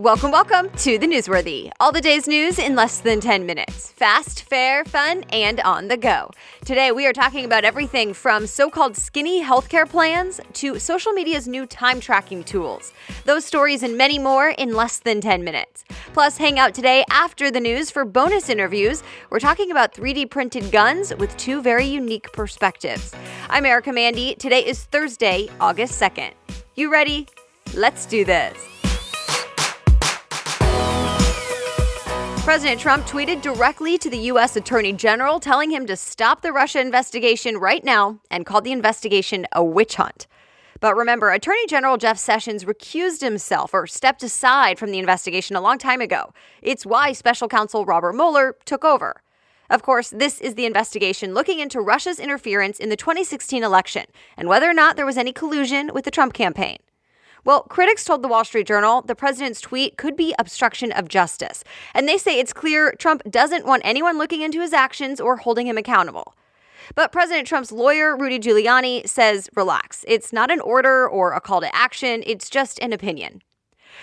Welcome to the Newsworthy. All the day's news in less than 10 minutes. Fast, fair, fun, and on the go. Today, we are talking about everything from so-called skinny healthcare plans to social media's new time tracking tools. Those stories and many more in less than 10 minutes. Plus, hang out today after the news for bonus interviews. We're talking about 3D printed guns with two very unique perspectives. I'm Erica Mandy. Today is Thursday, August 2nd. You ready? Let's do this. President Trump tweeted directly to the U.S. Attorney General telling him to stop the Russia investigation right now and called the investigation a witch hunt. But remember, Attorney General Jeff Sessions recused himself or stepped aside from the investigation a long time ago. It's why Special Counsel Robert Mueller took over. Of course, this is the investigation looking into Russia's interference in the 2016 election and whether or not there was any collusion with the Trump campaign. Well, critics told the Wall Street Journal the president's tweet could be obstruction of justice, and they say it's clear Trump doesn't want anyone looking into his actions or holding him accountable. But President Trump's lawyer, Rudy Giuliani, says relax. It's not an order or a call to action, it's just an opinion.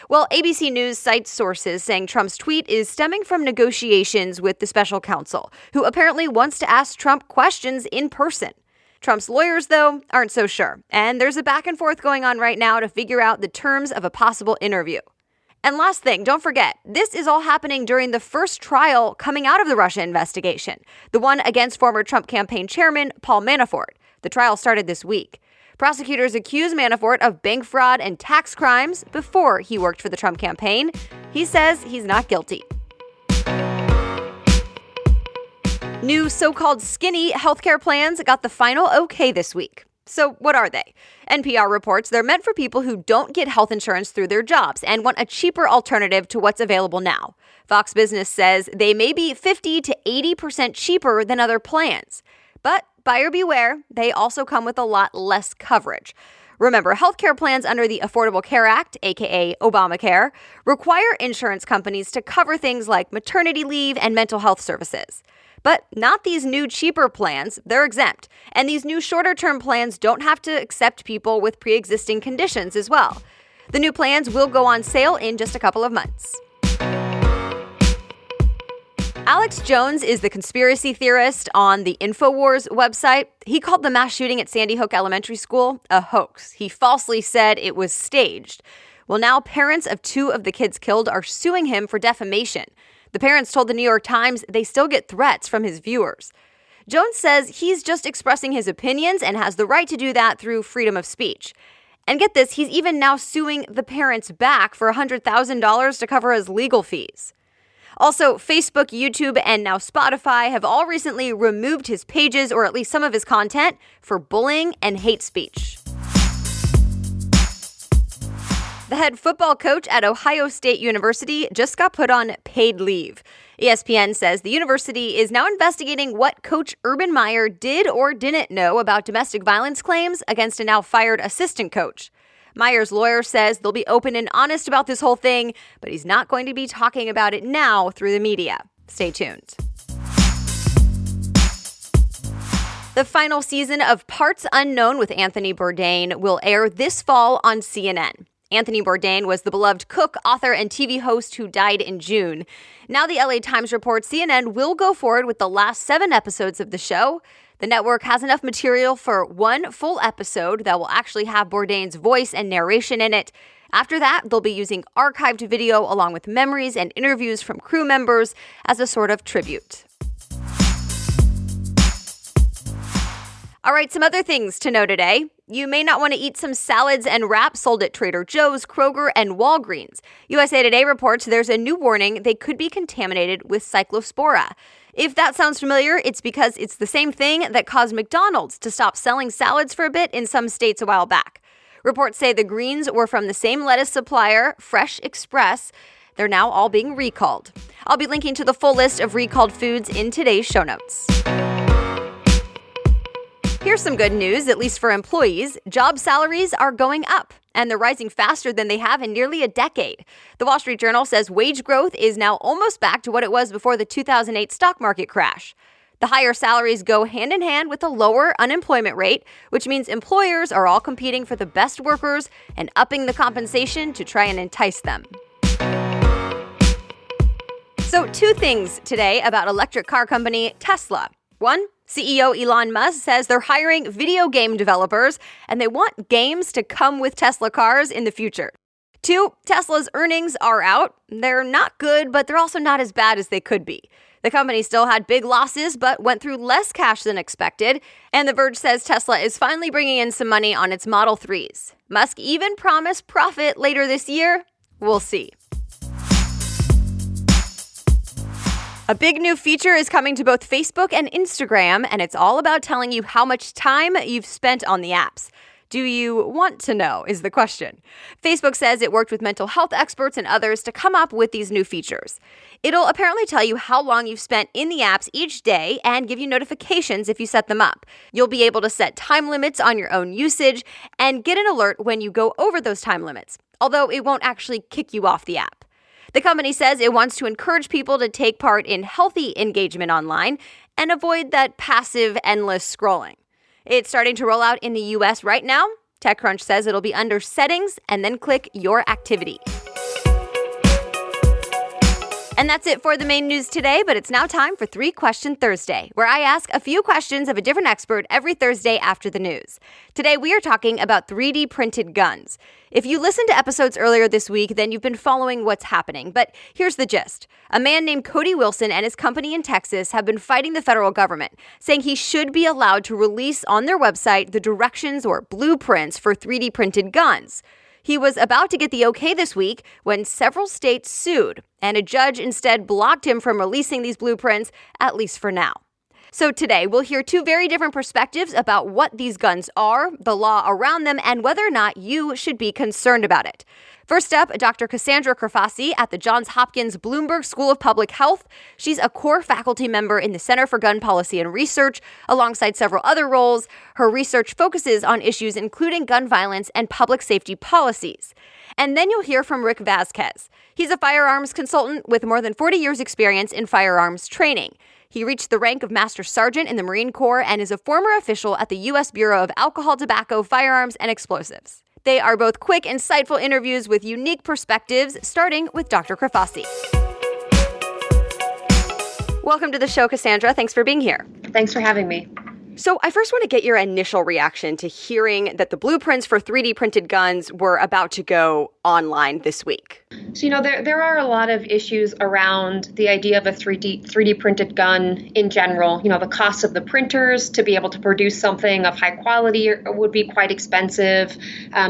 Well, ABC News cites sources saying Trump's tweet is stemming from negotiations with the special counsel, who apparently wants to ask Trump questions in person. Trump's lawyers, though, aren't so sure, and there's a back and forth going on right now to figure out the terms of a possible interview. And last thing, don't forget, this is all happening during the first trial coming out of the Russia investigation, the one against former Trump campaign chairman Paul Manafort. The trial started this week. Prosecutors accuse Manafort of bank fraud and tax crimes before he worked for the Trump campaign. He says he's not guilty. New so-called skinny healthcare plans got the final okay this week. So what are they? NPR reports they're meant for people who don't get health insurance through their jobs and want a cheaper alternative to what's available now. Fox Business says they may be 50 to 80% cheaper than other plans. But buyer beware, they also come with a lot less coverage. Remember, healthcare plans under the Affordable Care Act, aka Obamacare, require insurance companies to cover things like maternity leave and mental health services. But not these new cheaper plans, they're exempt. And these new shorter-term plans don't have to accept people with pre-existing conditions as well. The new plans will go on sale in just a couple of months. Alex Jones is the conspiracy theorist on the InfoWars website. He called the mass shooting at Sandy Hook Elementary School a hoax. He falsely said it was staged. Well, now parents of two of the kids killed are suing him for defamation. The parents told the New York Times they still get threats from his viewers. Jones says he's just expressing his opinions and has the right to do that through freedom of speech. And get this, he's even now suing the parents back for $100,000 to cover his legal fees. Also, Facebook, YouTube, and now Spotify have all recently removed his pages or at least some of his content for bullying and hate speech. The head football coach at Ohio State University just got put on paid leave. ESPN says the university is now investigating what Coach Urban Meyer did or didn't know about domestic violence claims against a now fired assistant coach. Meyer's lawyer says they'll be open and honest about this whole thing, but he's not going to be talking about it now through the media. Stay tuned. The final season of Parts Unknown with Anthony Bourdain will air this fall on CNN. Anthony Bourdain was the beloved cook, author, and TV host who died in June. Now the LA Times reports CNN will go forward with the last 7 episodes of the show. The network has enough material for one full episode that will actually have Bourdain's voice and narration in it. After that, they'll be using archived video along with memories and interviews from crew members as a sort of tribute. All right, some other things to know today. You may not want to eat some salads and wraps sold at Trader Joe's, Kroger, and Walgreens. USA Today reports there's a new warning they could be contaminated with cyclospora. If that sounds familiar, it's because it's the same thing that caused McDonald's to stop selling salads for a bit in some states a while back. Reports say the greens were from the same lettuce supplier, Fresh Express. They're now all being recalled. I'll be linking to the full list of recalled foods in today's show notes. Here's some good news, at least for employees. Job salaries are going up, and they're rising faster than they have in nearly a decade. The Wall Street Journal says wage growth is now almost back to what it was before the 2008 stock market crash. The higher salaries go hand in hand with a lower unemployment rate, which means employers are all competing for the best workers and upping the compensation to try and entice them. So, two things today about electric car company Tesla. One, CEO Elon Musk says they're hiring video game developers and they want games to come with Tesla cars in the future. Two, Tesla's earnings are out. They're not good, but they're also not as bad as they could be. The company still had big losses, but went through less cash than expected. And The Verge says Tesla is finally bringing in some money on its Model 3s. Musk even promised profit later this year. We'll see. A big new feature is coming to both Facebook and Instagram, and it's all about telling you how much time you've spent on the apps. Do you want to know, is the question. Facebook says it worked with mental health experts and others to come up with these new features. It'll apparently tell you how long you've spent in the apps each day and give you notifications if you set them up. You'll be able to set time limits on your own usage and get an alert when you go over those time limits, although it won't actually kick you off the app. The company says it wants to encourage people to take part in healthy engagement online and avoid that passive, endless scrolling. It's starting to roll out in the US right now. TechCrunch says it'll be under Settings and then click Your Activity. And that's it for the main news today, but it's now time for 3 Question Thursday, where I ask a few questions of a different expert every Thursday after the news. Today, we are talking about 3D printed guns. If you listened to episodes earlier this week, then you've been following what's happening. But here's the gist. A man named Cody Wilson and his company in Texas have been fighting the federal government, saying he should be allowed to release on their website the directions or blueprints for 3D printed guns. He was about to get the okay this week when several states sued, and a judge instead blocked him from releasing these blueprints, at least for now. So today, we'll hear 2 very different perspectives about what these guns are, the law around them, and whether or not you should be concerned about it. First up, Dr. Cassandra Crifasi at the Johns Hopkins Bloomberg School of Public Health. She's a core faculty member in the Center for Gun Policy and Research, alongside several other roles. Her research focuses on issues including gun violence and public safety policies. And then you'll hear from Rick Vasquez. He's a firearms consultant with more than 40 years' experience in firearms training. He reached the rank of Master Sergeant in the Marine Corps and is a former official at the U.S. Bureau of Alcohol, Tobacco, Firearms, and Explosives. They are both quick, insightful interviews with unique perspectives, starting with Dr. Crifasi. Welcome to the show, Cassandra. Thanks for being here. Thanks for having me. So I first want to get your initial reaction to hearing that the blueprints for 3D printed guns were about to go online this week. So, there are a lot of issues around the idea of a 3D printed gun in general. The cost of the printers to be able to produce something of high quality would be quite expensive,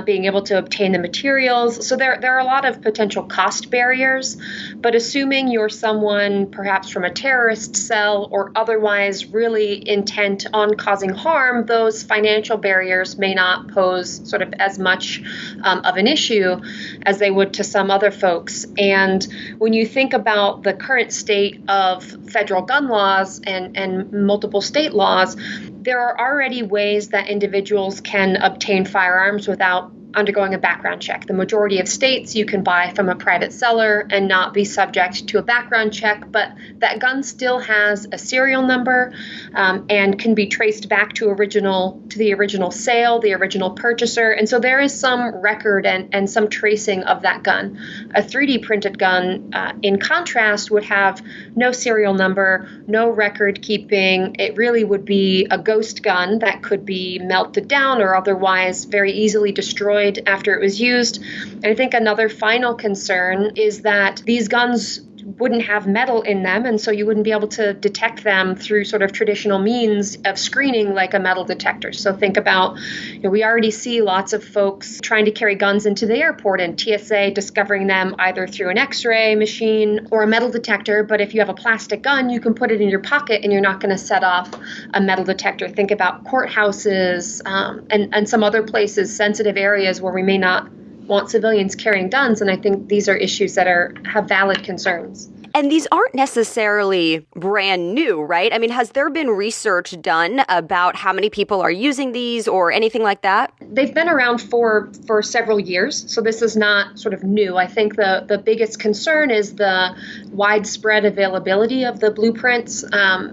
being able to obtain the materials. So there are a lot of potential cost barriers. But assuming you're someone perhaps from a terrorist cell or otherwise really intent on causing harm, those financial barriers may not pose sort of as much of an issue as they would to some other folks. And when you think about the current state of federal gun laws and multiple state laws, there are already ways that individuals can obtain firearms without undergoing a background check. The majority of states you can buy from a private seller and not be subject to a background check, but that gun still has a serial number and can be traced back to the original sale, the original purchaser. And so there is some record and some tracing of that gun. A 3D printed gun, in contrast, would have no serial number, no record keeping. It really would be a ghost gun that could be melted down or otherwise very easily destroyed after it was used. And I think another final concern is that these guns wouldn't have metal in them, and so you wouldn't be able to detect them through sort of traditional means of screening like a metal detector. So think about, we already see lots of folks trying to carry guns into the airport and TSA discovering them either through an X-ray machine or a metal detector. But if you have a plastic gun, you can put it in your pocket and you're not going to set off a metal detector. Think about courthouses and some other places, sensitive areas where we may not want civilians carrying guns, and I think these are issues that have valid concerns. And these aren't necessarily brand new, right? I mean, has there been research done about how many people are using these or anything like that? They've been around for several years, so this is not sort of new. I think the biggest concern is the widespread availability of the blueprints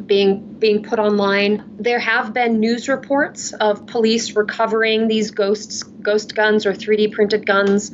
being put online. There have been news reports of police recovering these ghost ghost guns or 3D printed guns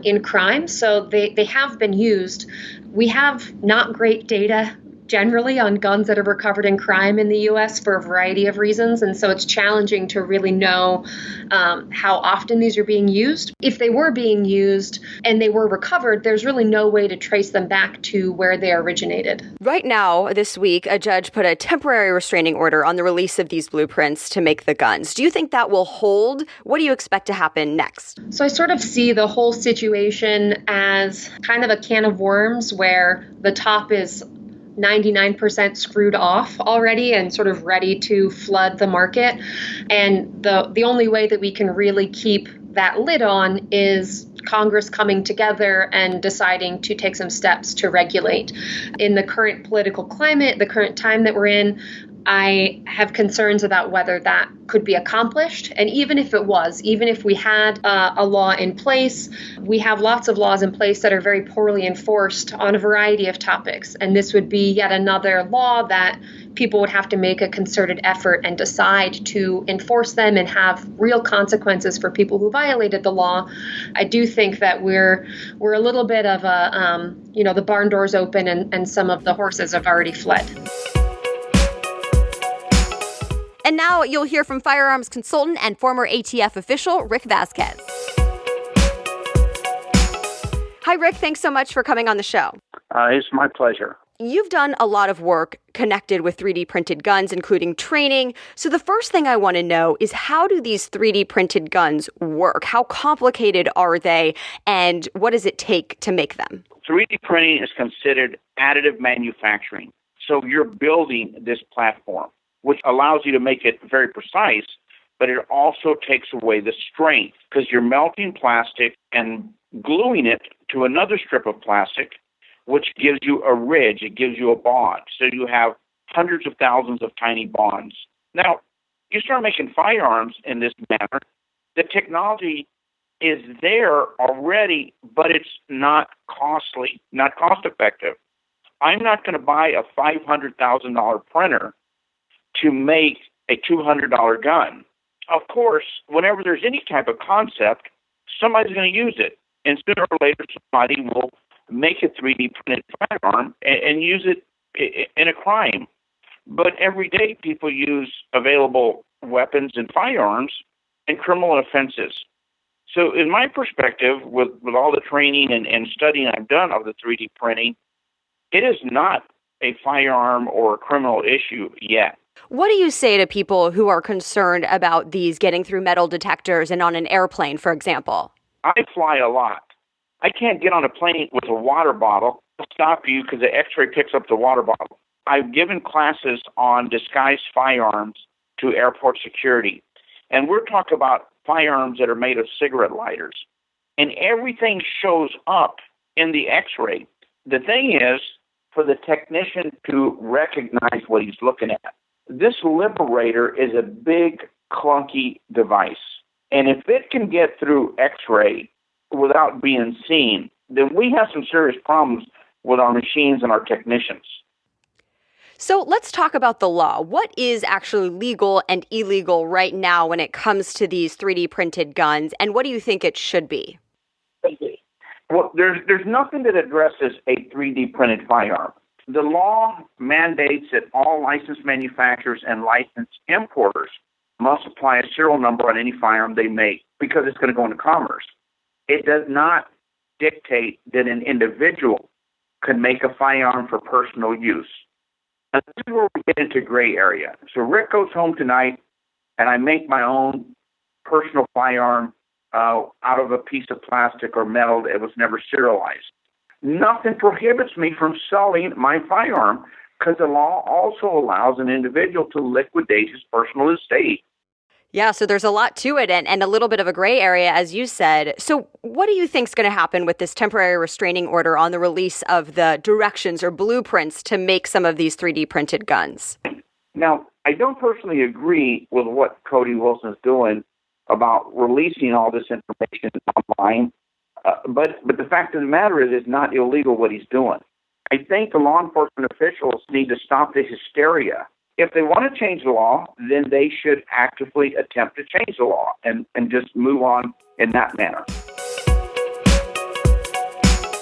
in crime. So they have been used. We have not great data generally on guns that are recovered in crime in the U.S. for a variety of reasons. And so it's challenging to really know how often these are being used. If they were being used and they were recovered, there's really no way to trace them back to where they originated. Right now, this week, a judge put a temporary restraining order on the release of these blueprints to make the guns. Do you think that will hold? What do you expect to happen next? So I sort of see the whole situation as kind of a can of worms where the top is 99% screwed off already and sort of ready to flood the market. And the only way that we can really keep that lid on is Congress coming together and deciding to take some steps to regulate. In the current political climate, the current time that we're in, I have concerns about whether that could be accomplished. And even if it was, even if we had a law in place, we have lots of laws in place that are very poorly enforced on a variety of topics. And this would be yet another law that people would have to make a concerted effort and decide to enforce them and have real consequences for people who violated the law. I do think that we're a little bit of the barn door's open and some of the horses have already fled. And now you'll hear from firearms consultant and former ATF official Rick Vasquez. Hi, Rick. Thanks so much for coming on the show. It's my pleasure. You've done a lot of work connected with 3D printed guns, including training. So the first thing I want to know is, how do these 3D printed guns work? How complicated are they, and what does it take to make them? 3D printing is considered additive manufacturing. So you're building this platform, which allows you to make it very precise, but it also takes away the strength because you're melting plastic and gluing it to another strip of plastic, which gives you a ridge, it gives you a bond. So you have hundreds of thousands of tiny bonds. Now, you start making firearms in this manner, the technology is there already, but it's not costly, not cost effective. I'm not going to buy a $500,000 printer to make a $200 gun. Of course, whenever there's any type of concept, somebody's going to use it. And sooner or later, somebody will make a 3D printed firearm and use it in a crime. But every day, people use available weapons and firearms in criminal offenses. So in my perspective, with all the training and studying I've done of the 3D printing, it is not a firearm or a criminal issue yet. What do you say to people who are concerned about these getting through metal detectors and on an airplane, for example? I fly a lot. I can't get on a plane with a water bottle. It'll stop you because the X-ray picks up the water bottle. I've given classes on disguised firearms to airport security. And we're talking about firearms that are made of cigarette lighters. And everything shows up in the X-ray. The thing is for the technician to recognize what he's looking at. This Liberator is a big, clunky device. And if it can get through X-ray without being seen, then we have some serious problems with our machines and our technicians. So let's talk about the law. What is actually legal and illegal right now when it comes to these 3D printed guns, and what do you think it should be? Well, there's nothing that addresses a 3D printed firearm. The law mandates that all licensed manufacturers and licensed importers must apply a serial number on any firearm they make because it's going to go into commerce. It does not dictate that an individual can make a firearm for personal use. And this is where we get into gray area. So Rick goes home tonight, and I make my own personal firearm out of a piece of plastic or metal that was never serialized. Nothing prohibits me from selling my firearm because the law also allows an individual to liquidate his personal estate. Yeah, so there's a lot to it and a little bit of a gray area, as you said. So what do you think is going to happen with this temporary restraining order on the release of the directions or blueprints to make some of these 3D printed guns? Now, I don't personally agree with what Cody Wilson's doing about releasing all this information online, but the fact of the matter is it's not illegal what he's doing. I think the law enforcement officials need to stop the hysteria. If they want to change the law, then they should actively attempt to change the law and just move on in that manner.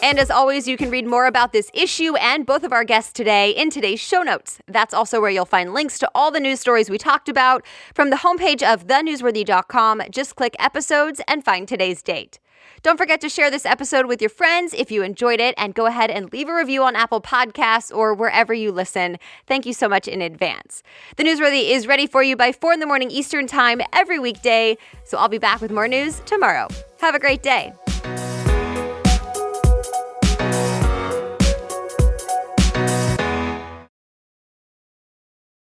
And as always, you can read more about this issue and both of our guests today in today's show notes. That's also where you'll find links to all the news stories we talked about from the homepage of thenewsworthy.com. Just click episodes and find today's date. Don't forget to share this episode with your friends if you enjoyed it, and go ahead and leave a review on Apple Podcasts or wherever you listen. Thank you so much in advance. The Newsworthy is ready for you by 4 a.m. Eastern Time every weekday, so I'll be back with more news tomorrow. Have a great day.